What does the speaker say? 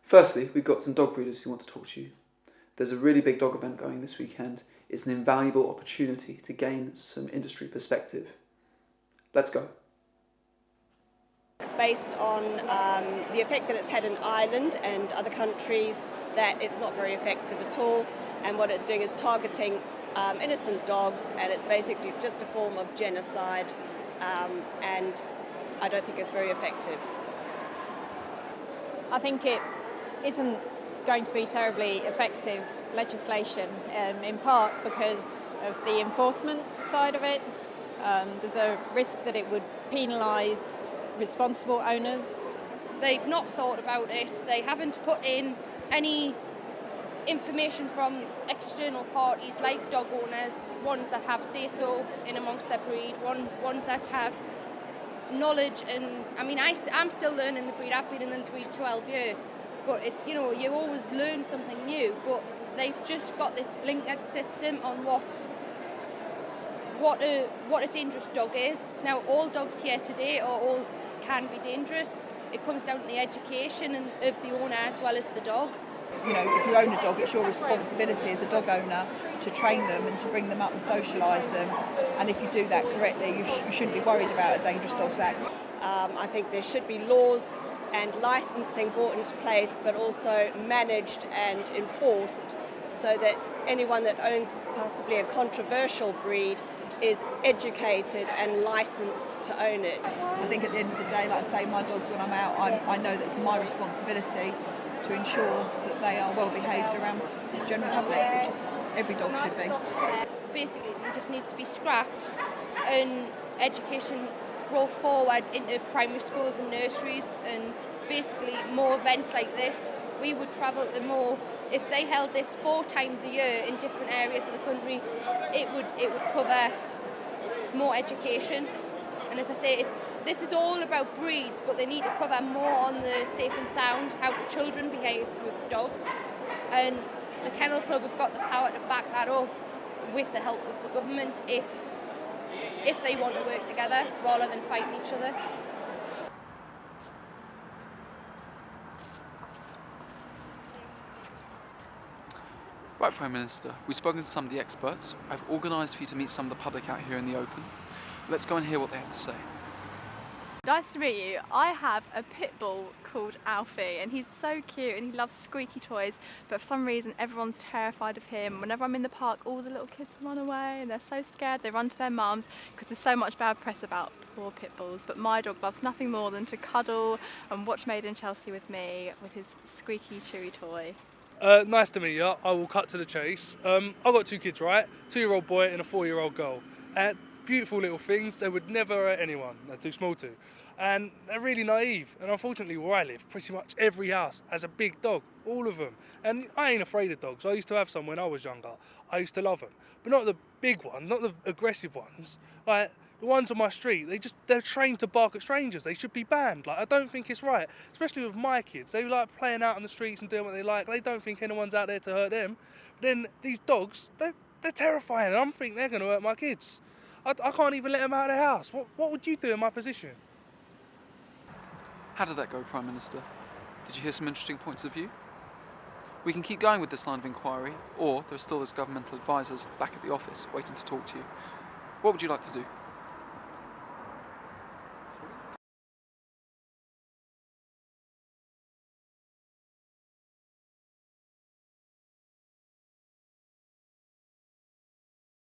Firstly, we've got some dog breeders who want to talk to you. There's a really big dog event going this weekend. It's an invaluable opportunity to gain some industry perspective. Let's go. Based on the effect that it's had in Ireland and other countries, that it's not very effective at all, and what it's doing is targeting innocent dogs, and it's basically just a form of genocide, and I don't think it's very effective. I think it isn't going to be terribly effective legislation, in part because of the enforcement side of it. There's a risk that it would penalise responsible owners. They've not thought about it. They haven't put in any information from external parties like dog owners, ones that have say-so in amongst their breed, ones that have knowledge. And I mean, I'm still learning the breed. I've been in the breed 12 years, but you always learn something new. But they've just got this blinkered system on what a dangerous dog is. Now, all dogs here today all can be dangerous. It comes down to the education of the owner as well as the dog. You know, if you own a dog, it's your responsibility as a dog owner to train them and to bring them up and socialise them. And if you do that correctly, you shouldn't be worried about a Dangerous Dogs Act. I think there should be laws and licensing brought into place, but also managed and enforced so that anyone that owns possibly a controversial breed is educated and licensed to own it. I think at the end of the day, like I say, my dogs, when I'm out, I know that it's my responsibility to ensure that they are well behaved around the general public, which is every dog should be. Basically, it just needs to be scrapped and education brought forward into primary schools and nurseries, and basically more events like this. We would travel to more. If they held this 4 times a year in different areas of the country, it would cover more education. And as I say, this is all about breeds, but they need to cover more on the safe and sound, how children behave with dogs. And the Kennel Club have got the power to back that up with the help of the government if they want to work together rather than fighting each other. Right, Prime Minister, we've spoken to some of the experts. I've organised for you to meet some of the public out here in the open. Let's go and hear what they have to say. Nice to meet you. I have a pit bull called Alfie, and he's so cute and he loves squeaky toys, but for some reason everyone's terrified of him. Whenever I'm in the park, all the little kids run away and they're so scared they run to their mums because there's so much bad press about poor pit bulls. But my dog loves nothing more than to cuddle and watch Made in Chelsea with me with his squeaky chewy toy. Nice to meet you. I will cut to the chase. I've got 2 kids, right? 2-year-old boy and a 4-year-old girl. Beautiful little things. They would never hurt anyone. They're too small to. And they're really naive. And unfortunately, where I live, pretty much every house has a big dog. All of them. And I ain't afraid of dogs. I used to have some when I was younger. I used to love them. But not the big ones, not the aggressive ones. Like, the ones on my street, they're trained to bark at strangers. They should be banned. Like, I don't think it's right. Especially with my kids. They like playing out on the streets and doing what they like. They don't think anyone's out there to hurt them. But then these dogs, they're terrifying. And I think they're going to hurt my kids. I can't even let them out of the house. What would you do in my position? How did that go, Prime Minister? Did you hear some interesting points of view? We can keep going with this line of inquiry, or there are still those governmental advisors back at the office waiting to talk to you. What would you like to do?